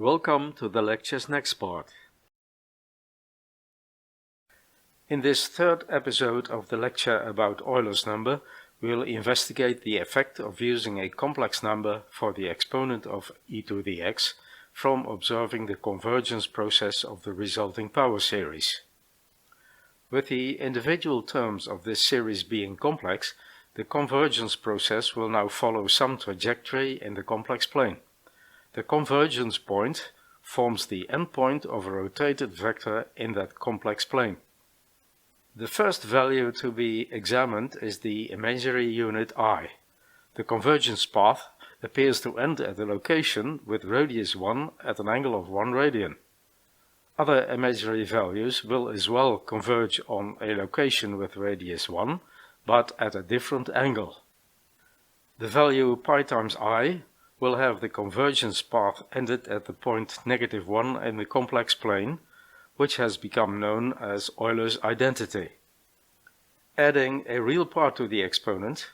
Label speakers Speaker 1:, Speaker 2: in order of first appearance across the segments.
Speaker 1: Welcome to the lecture's next part. In this third episode of the lecture about Euler's number, we'll investigate the effect of using a complex number for the exponent of e to the x from observing the convergence process of the resulting power series. With the individual terms of this series being complex, the convergence process will now follow some trajectory in the complex plane. The convergence point forms the endpoint of a rotated vector in that complex plane. The first value to be examined is the imaginary unit I. The convergence path appears to end at a location with radius 1 at an angle of 1 radian. Other imaginary values will as well converge on a location with radius 1, but at a different angle. The value pi times I will have the convergence path ended at the point -1 in the complex plane, which has become known as Euler's identity. Adding a real part to the exponent,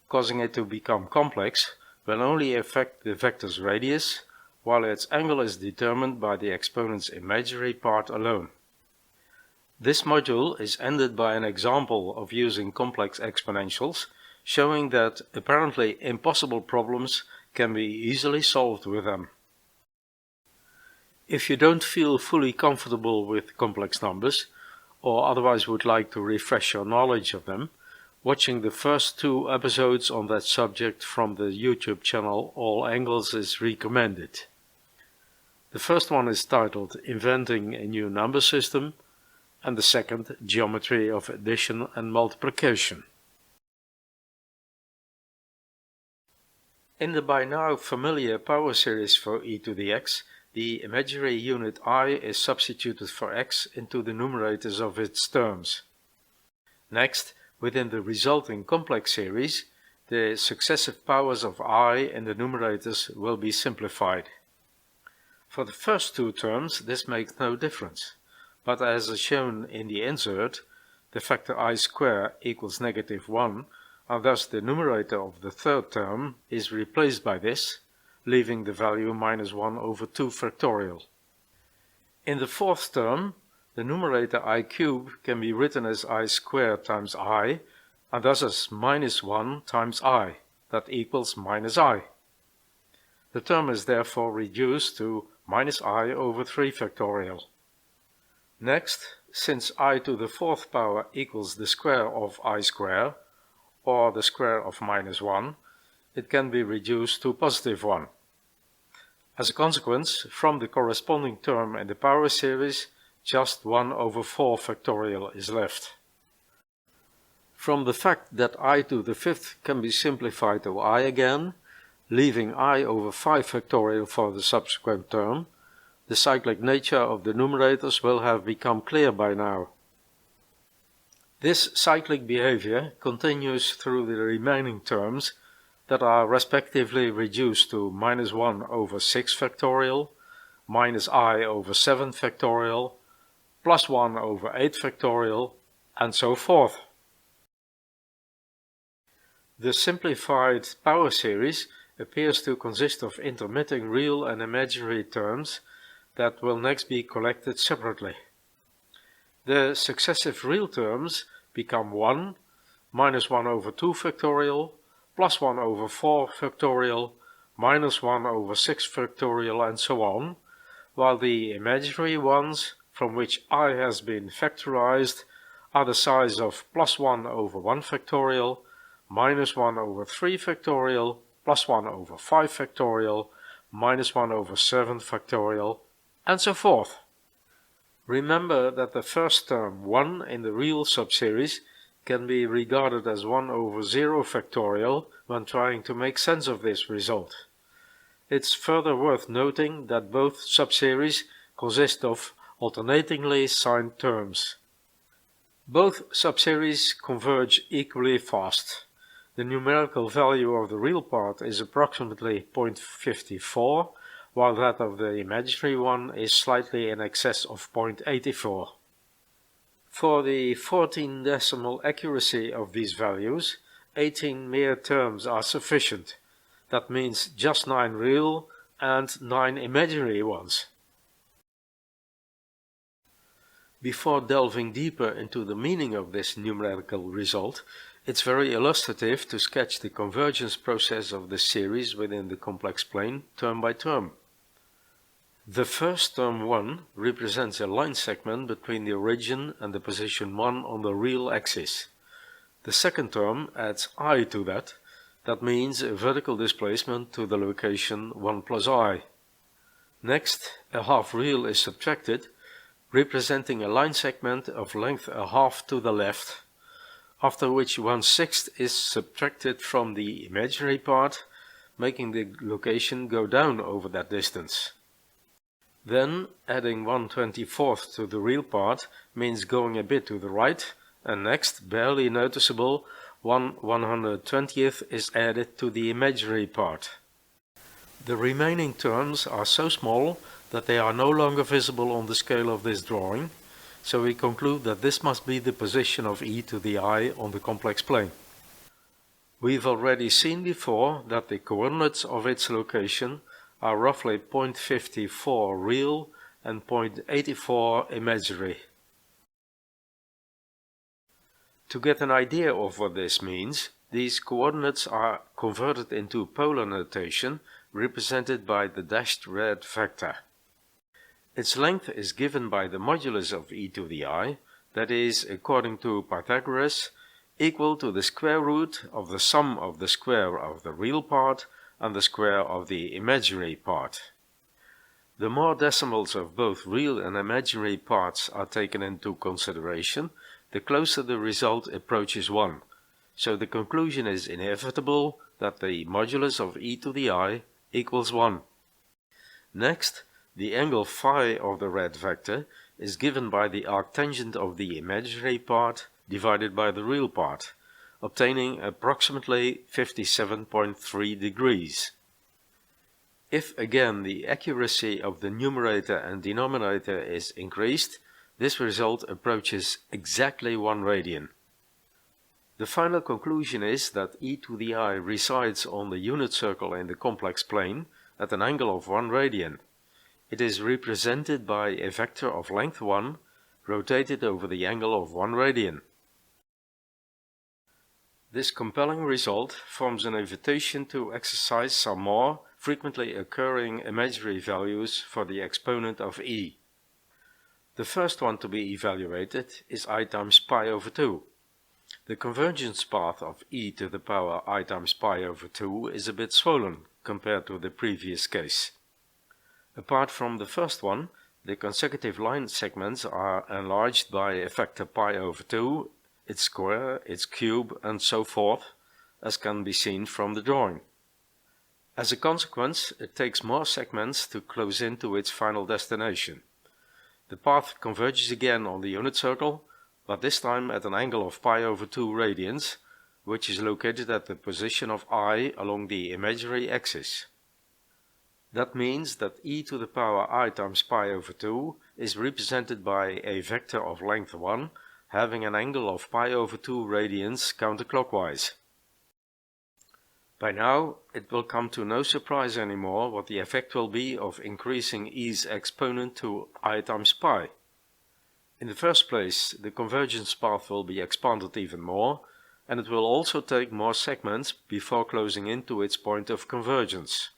Speaker 1: causing it to become complex, will only affect the vector's radius, while its angle is determined by the exponent's imaginary part alone. This module is ended by an example of using complex exponentials, showing that apparently impossible problems can be easily solved with them. If you don't feel fully comfortable with complex numbers, or otherwise would like to refresh your knowledge of them, watching the first 2 episodes on that subject from the YouTube channel All Angles is recommended. The first one is titled Inventing a New Number System, and the second Geometry of Addition and Multiplication. In the by now familiar power series for e to the x, the imaginary unit I is substituted for x into the numerators of its terms. Next, within the resulting complex series, the successive powers of I in the numerators will be simplified. For the first 2 terms this makes no difference, but as is shown in the insert, the factor I square equals -1, and thus the numerator of the third term is replaced by this, leaving the value -1/2 factorial. In the fourth term, the numerator I cube can be written as I squared times I, and thus as -1 times I, that equals -I. The term is therefore reduced to -I/3 factorial. Next, since I to the 4th power equals the square of I square, or the square of -1, it can be reduced to +1. As a consequence, from the corresponding term in the power series, just 1/4 factorial is left. From the fact that I to the 5th can be simplified to I again, leaving I/5 factorial for the subsequent term, the cyclic nature of the numerators will have become clear by now. This cyclic behavior continues through the remaining terms that are respectively reduced to -1/6 factorial, -I/7 factorial, +1/8 factorial, and so forth. The simplified power series appears to consist of intermitting real and imaginary terms that will next be collected separately. The successive real terms become 1, -1/2 factorial, +1/4 factorial, -1/6 factorial, and so on, while the imaginary ones, from which I has been factorized, are the size of +1/1 factorial, -1/3 factorial, +1/5 factorial, -1/7 factorial, and so forth. Remember that the first term 1 in the real subseries can be regarded as 1/0 factorial when trying to make sense of this result. It's further worth noting that both subseries consist of alternatingly signed terms. Both subseries converge equally fast. The numerical value of the real part is approximately 0.54, while that of the imaginary one is slightly in excess of 0.84. For the 14 decimal accuracy of these values, 18 mere terms are sufficient. That means just 9 real and 9 imaginary ones. Before delving deeper into the meaning of this numerical result, it's very illustrative to sketch the convergence process of the series within the complex plane term by term. The first term 1 represents a line segment between the origin and the position 1 on the real axis. The second term adds I to that. That means a vertical displacement to the location 1 plus I. Next, a half real is subtracted, representing a line segment of length a half to the left, after which 1/6 is subtracted from the imaginary part, making the location go down over that distance. Then adding 1/24 to the real part means going a bit to the right, and next, barely noticeable, 1/120th is added to the imaginary part. The remaining terms are so small that they are no longer visible on the scale of this drawing, so we conclude that this must be the position of e to the I on the complex plane. We've already seen before that the coordinates of its location are roughly 0.54 real and 0.84 imaginary. To get an idea of what this means, these coordinates are converted into polar notation represented by the dashed red vector. Its length is given by the modulus of e to the I, that is, according to Pythagoras, equal to the square root of the sum of the square of the real part and the square of the imaginary part. The more decimals of both real and imaginary parts are taken into consideration, the closer the result approaches 1, so the conclusion is inevitable that the modulus of e to the I equals 1. Next, the angle phi of the red vector is given by the arctangent of the imaginary part divided by the real part, obtaining approximately 57.3 degrees. If again the accuracy of the numerator and denominator is increased, this result approaches exactly 1 radian. The final conclusion is that e to the I resides on the unit circle in the complex plane at an angle of 1 radian. It is represented by a vector of length 1 rotated over the angle of 1 radian. This compelling result forms an invitation to exercise some more frequently occurring imaginary values for the exponent of e. The first one to be evaluated is I times pi over 2. The convergence path of e to the power I times pi over 2 is a bit swollen compared to the previous case. Apart from the first one, the consecutive line segments are enlarged by a factor pi over 2, its square, its cube, and so forth, as can be seen from the drawing. As a consequence, it takes more segments to close in to its final destination. The path converges again on the unit circle, but this time at an angle of pi over 2 radians, which is located at the position of I along the imaginary axis. That means that e to the power I times pi over 2 is represented by a vector of length 1 having an angle of pi over 2 radians counterclockwise. By now, it will come to no surprise anymore what the effect will be of increasing e's exponent to I times pi. In the first place, the convergence path will be expanded even more, and it will also take more segments before closing into its point of convergence.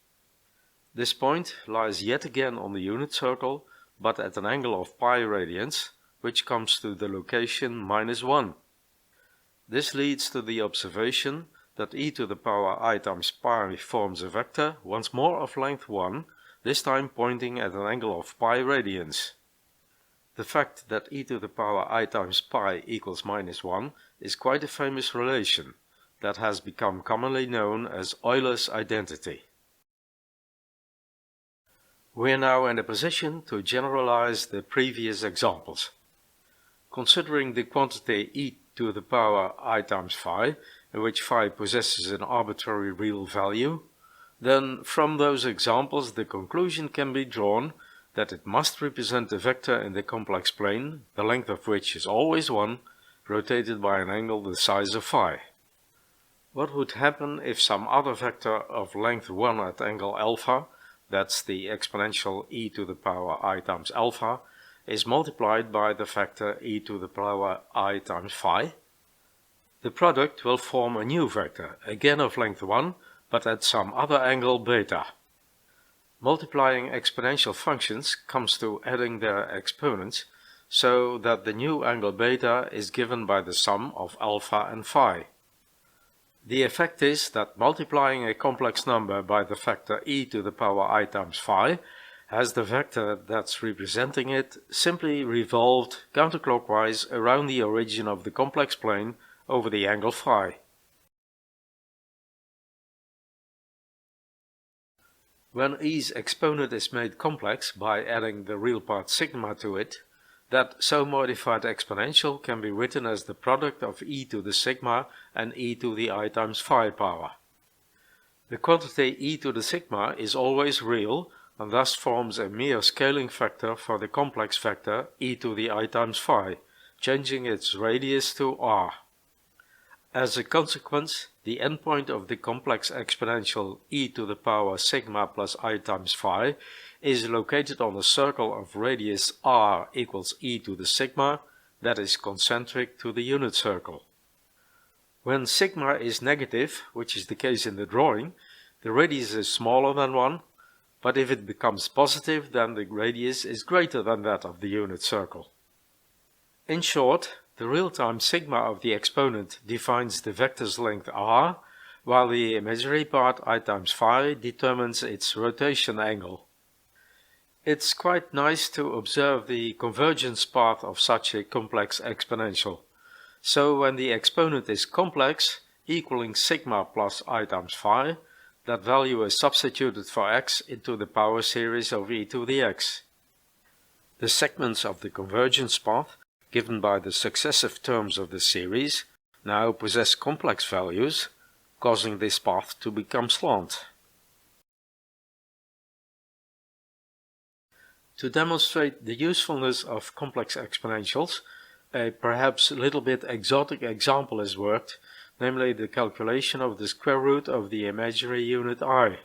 Speaker 1: This point lies yet again on the unit circle, but at an angle of pi radians, which comes to the location -1. This leads to the observation that e to the power I times pi forms a vector once more of length 1, this time pointing at an angle of pi radians. The fact that e to the power I times pi equals -1 is quite a famous relation that has become commonly known as Euler's identity. We are now in a position to generalize the previous examples. Considering the quantity e to the power I times phi, in which phi possesses an arbitrary real value, then from those examples the conclusion can be drawn that it must represent a vector in the complex plane, the length of which is always 1, rotated by an angle the size of phi. What would happen if some other vector of length 1 at angle alpha, that's the exponential e to the power I times alpha, is multiplied by the vector e to the power I times phi, the product will form a new vector, again of length 1, but at some other angle beta. Multiplying exponential functions comes to adding their exponents, so that the new angle beta is given by the sum of alpha and phi. The effect is that multiplying a complex number by the vector e to the power I times phi has the vector that's representing it simply revolved counterclockwise around the origin of the complex plane over the angle phi. When e's exponent is made complex by adding the real part sigma to it, that so modified exponential can be written as the product of e to the sigma and e to the I times phi power. The quantity e to the sigma is always real and thus forms a mere scaling factor for the complex vector e to the I times phi, changing its radius to r. As a consequence, the endpoint of the complex exponential e to the power sigma plus I times phi is located on a circle of radius r equals e to the sigma that is concentric to the unit circle. When sigma is negative, which is the case in the drawing, the radius is smaller than 1, but if it becomes positive, then the radius is greater than that of the unit circle. In short, the real-time sigma of the exponent defines the vector's length r, while the imaginary part I times phi determines its rotation angle. It's quite nice to observe the convergence path of such a complex exponential. So when the exponent is complex, equaling sigma plus I times phi, that value is substituted for x into the power series of e to the x. The segments of the convergence path, given by the successive terms of the series, now possess complex values, causing this path to become slant. To demonstrate the usefulness of complex exponentials, a perhaps a little bit exotic example is worked, namely the calculation of the square root of the imaginary unit I.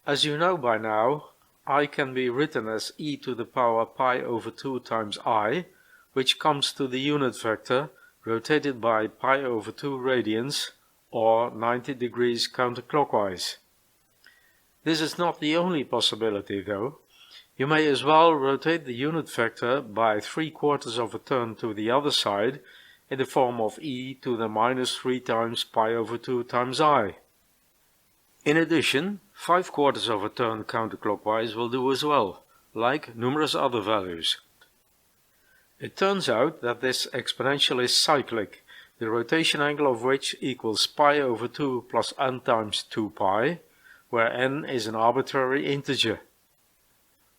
Speaker 1: As you know by now, I can be written as e to the power pi over 2 times I, which comes to the unit vector rotated by pi over 2 radians, or 90 degrees counterclockwise. This is not the only possibility though. You may as well rotate the unit vector by 3/4 of a turn to the other side in the form of e to the minus 3 times pi over 2 times I. In addition, 5/4 of a turn counterclockwise will do as well, like numerous other values. It turns out that this exponential is cyclic, the rotation angle of which equals pi over 2 plus n times 2 pi, where n is an arbitrary integer.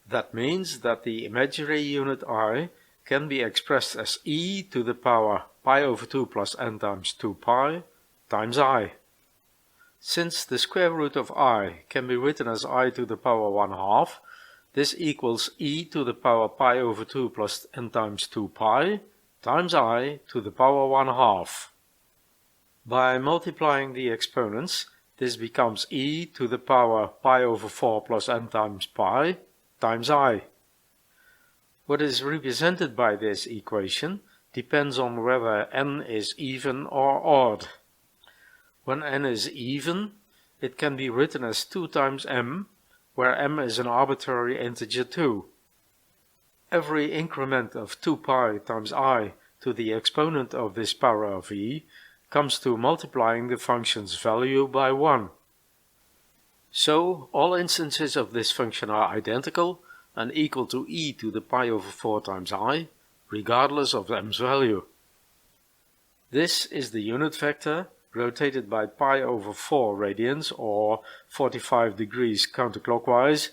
Speaker 1: That means that the imaginary unit I can be expressed as e to the power pi over 2 plus n times 2 pi times I. Since the square root of I can be written as I to the power 1/2, this equals e to the power pi over 2 plus n times 2 pi times I to the power 1/2. By multiplying the exponents, this becomes e to the power pi over 4 plus n times pi times I. What is represented by this equation depends on whether n is even or odd. When n is even, it can be written as 2 times m, where m is an arbitrary integer too. Every increment of 2 pi times I to the exponent of this power of e comes to multiplying the function's value by 1. So all instances of this function are identical and equal to e to the pi over 4 times I, regardless of m's value. This is the unit vector rotated by pi over 4 radians, or 45 degrees counterclockwise,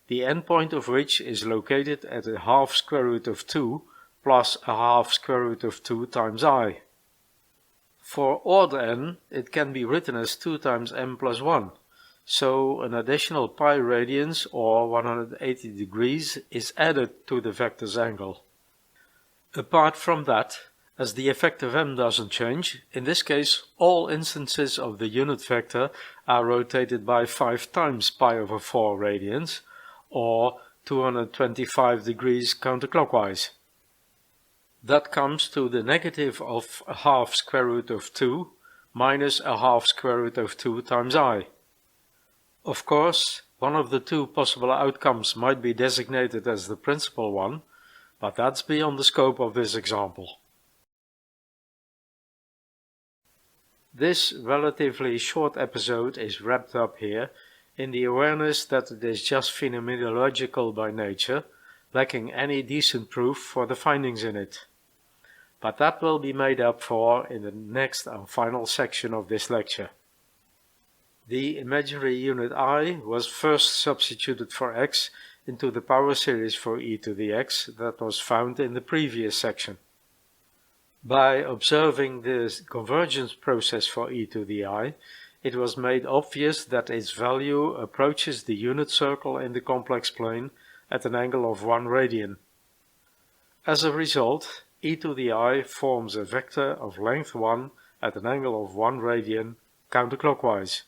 Speaker 1: the endpoint of which is located at a half square root of 2 plus a half square root of 2 times I. For odd n, it can be written as 2 times m plus 1, so an additional pi radians, or 180 degrees, is added to the vector's angle. Apart from that, As the effective m doesn't change, in this case all instances of the unit vector are rotated by 5 times pi over 4 radians, or 225 degrees counterclockwise. That comes to the negative of a half square root of 2 minus a half square root of 2 times I. Of course, one of the two possible outcomes might be designated as the principal one, but that's beyond the scope of this example. This relatively short episode is wrapped up here in the awareness that it is just phenomenological by nature, lacking any decent proof for the findings in it. But that will be made up for in the next and final section of this lecture. The imaginary unit I was first substituted for x into the power series for e to the x that was found in the previous section. By observing the convergence process for e to the I, it was made obvious that its value approaches the unit circle in the complex plane at an angle of 1 radian. As a result, e to the I forms a vector of length 1 at an angle of 1 radian counterclockwise.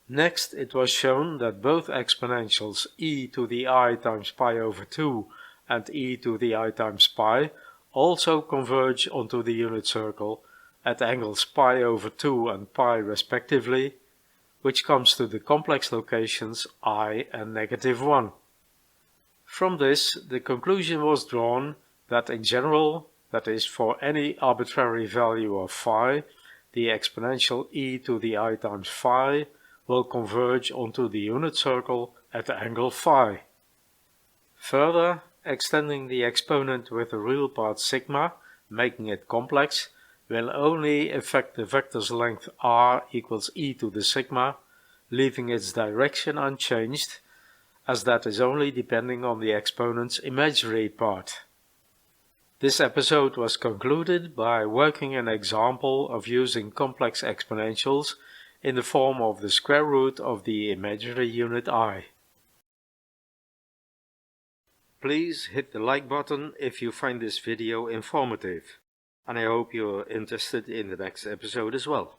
Speaker 1: Next, it was shown that both exponentials e to the I times pi over 2 and e to the I times pi also converge onto the unit circle at angles pi over 2 and pi respectively, which comes to the complex locations I and negative 1. From this, the conclusion was drawn that in general, that is for any arbitrary value of phi, the exponential e to the I times phi will converge onto the unit circle at the angle phi. Further, extending the exponent with the real part sigma, making it complex, will only affect the vector's length r equals e to the sigma, leaving its direction unchanged, as that is only depending on the exponent's imaginary part. This episode was concluded by working an example of using complex exponentials in the form of the square root of the imaginary unit I. Please hit the like button if you find this video informative, and I hope you're interested in the next episode as well.